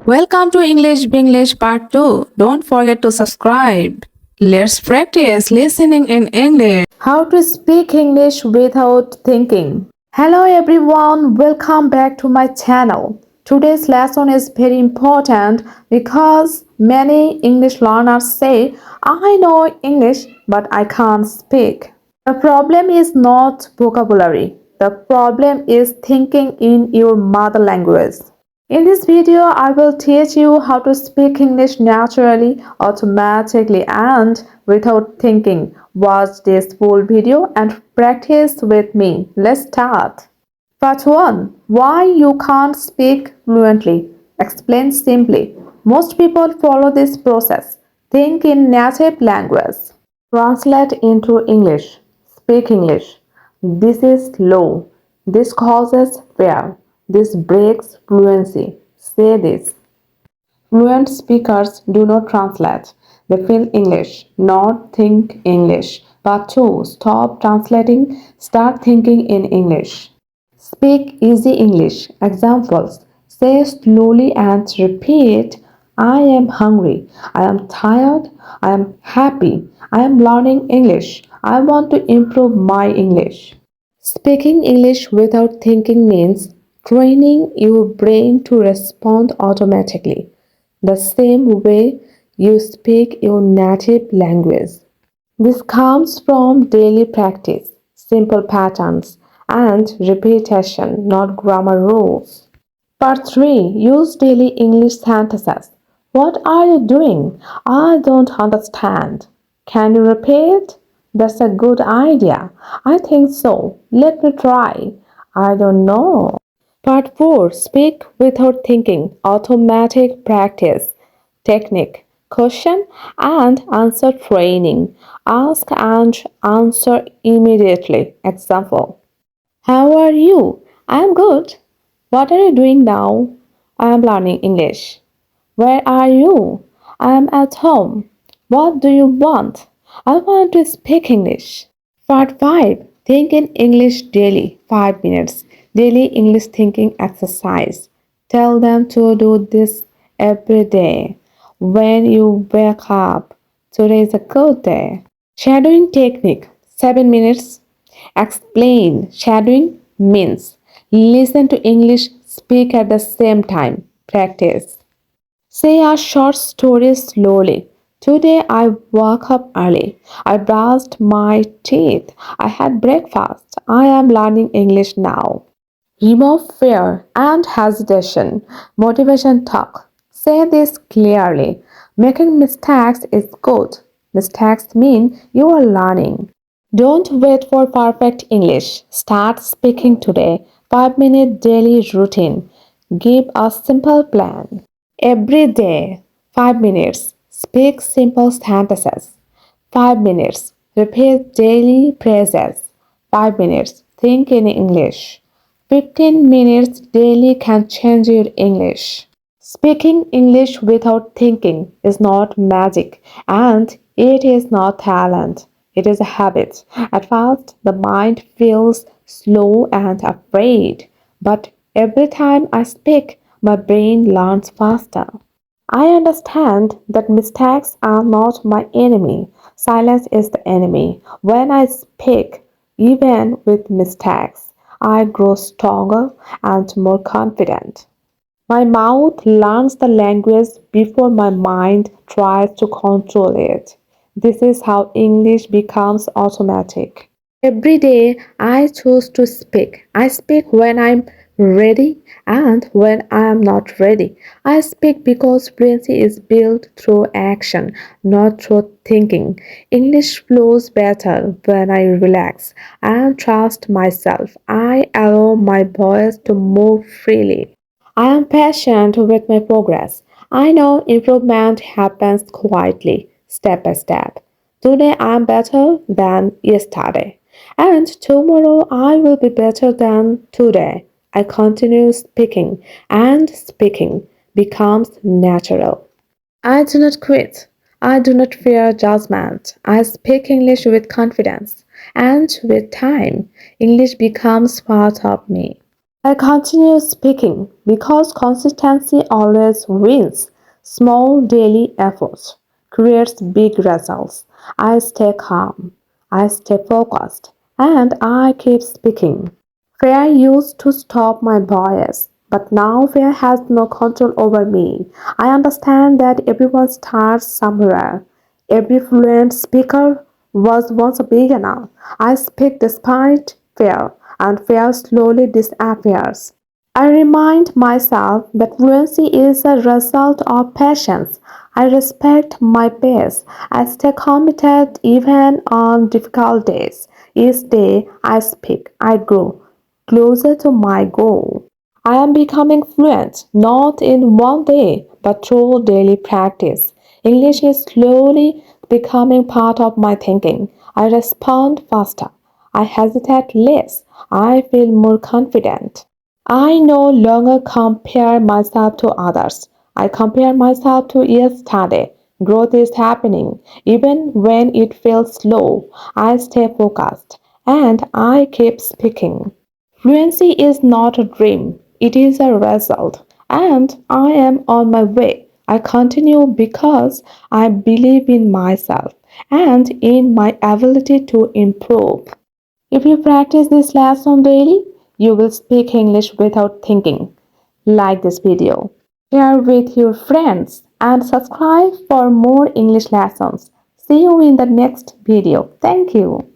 Welcome to English Binglish Part 2. Don't forget to subscribe. Let's practice listening in English. How to speak English without thinking. Hello everyone, welcome back to my channel. Today's lesson is very important because many English learners say, I know English but I can't speak. The problem is not vocabulary. The problem is thinking in your mother language. In this video, I will teach you how to speak English naturally, automatically, and without thinking. Watch this full video and practice with me. Let's start. Part 1. Why you can't speak fluently. Explain simply. Most people follow this process. Think in native language. Translate into English. Speak English. This is slow. This causes fear. This breaks fluency. Say this. Fluent speakers do not translate. They feel English, not think English. Part 2. Stop translating. Start thinking in English. Speak easy English. Examples. Say slowly and repeat. I am hungry. I am tired. I am happy. I am learning English. I want to improve my English. Speaking English without thinking means training your brain to respond automatically, the same way you speak your native language. This comes from daily practice, simple patterns, and repetition, not grammar rules. Part 3. Use daily English sentences. What are you doing? I don't understand. Can you repeat? That's a good idea. I think so. Let me try. I don't know. Part 4. Speak without thinking. Automatic practice. Technique. Question and answer training. Ask and answer immediately. Example. How are you? I'm good. What are you doing now? I am learning English. Where are you? I am at home. What do you want? I want to speak English. Part 5. Think in English daily. 5 minutes. Daily English thinking exercise. Tell them to do this every day. When you wake up, today is a good day. Shadowing technique. 7 minutes. Explain. Shadowing means listen to English, speak at the same time. Practice. Say a short story slowly. Today I woke up early. I brushed my teeth. I had breakfast. I am learning English now. Remove fear and hesitation. Motivation talk. Say this clearly. Making mistakes is good. Mistakes mean you are learning. Don't wait for perfect English. Start speaking today. 5-minute daily routine. Give a simple plan. Every day, 5 minutes. Speak simple sentences. 5 minutes. Repeat daily phrases. 5 minutes. Think in English. 15 minutes daily can change your English. Speaking English without thinking is not magic and it is not talent. It is a habit. At first, the mind feels slow and afraid, but every time I speak, my brain learns faster. I understand that mistakes are not my enemy. Silence is the enemy. When I speak, even with mistakes, I grow stronger and more confident. My mouth learns the language before my mind tries to control it. This is how English becomes automatic. Every day I choose to speak. I speak when I'm ready and when I am not ready. I speak because fluency is built through action, not through thinking. English flows better when I relax and trust myself. I allow my voice to move freely. I am patient with my progress. I know improvement happens quietly, step by step. Today I am better than yesterday, and tomorrow I will be better than today. I continue speaking, and speaking becomes natural. I do not quit. I do not fear judgment. I speak English with confidence, and with time, English becomes part of me. I continue speaking because consistency always wins. Small daily efforts creates big results. I stay calm, I stay focused, and I keep speaking. Fear used to stop my voice, but now fear has no control over me. I understand that everyone starts somewhere. Every fluent speaker was once a beginner. I speak despite fear, and fear slowly disappears. I remind myself that fluency is a result of patience. I respect my pace. I stay committed even on difficult days. Each day I speak, I grow closer to my goal. I am becoming fluent not in one day but through daily practice. English is slowly becoming part of my thinking. I respond faster. I hesitate less. I feel more confident. I no longer compare myself to others. I compare myself to yesterday. Growth is happening. Even when it feels slow, I stay focused and I keep speaking. Fluency is not a dream, it is a result. And I am on my way. I continue because I believe in myself and in my ability to improve. If you practice this lesson daily, you will speak English without thinking. Like this video, share with your friends, and subscribe for more English lessons. See you in the next video. Thank you.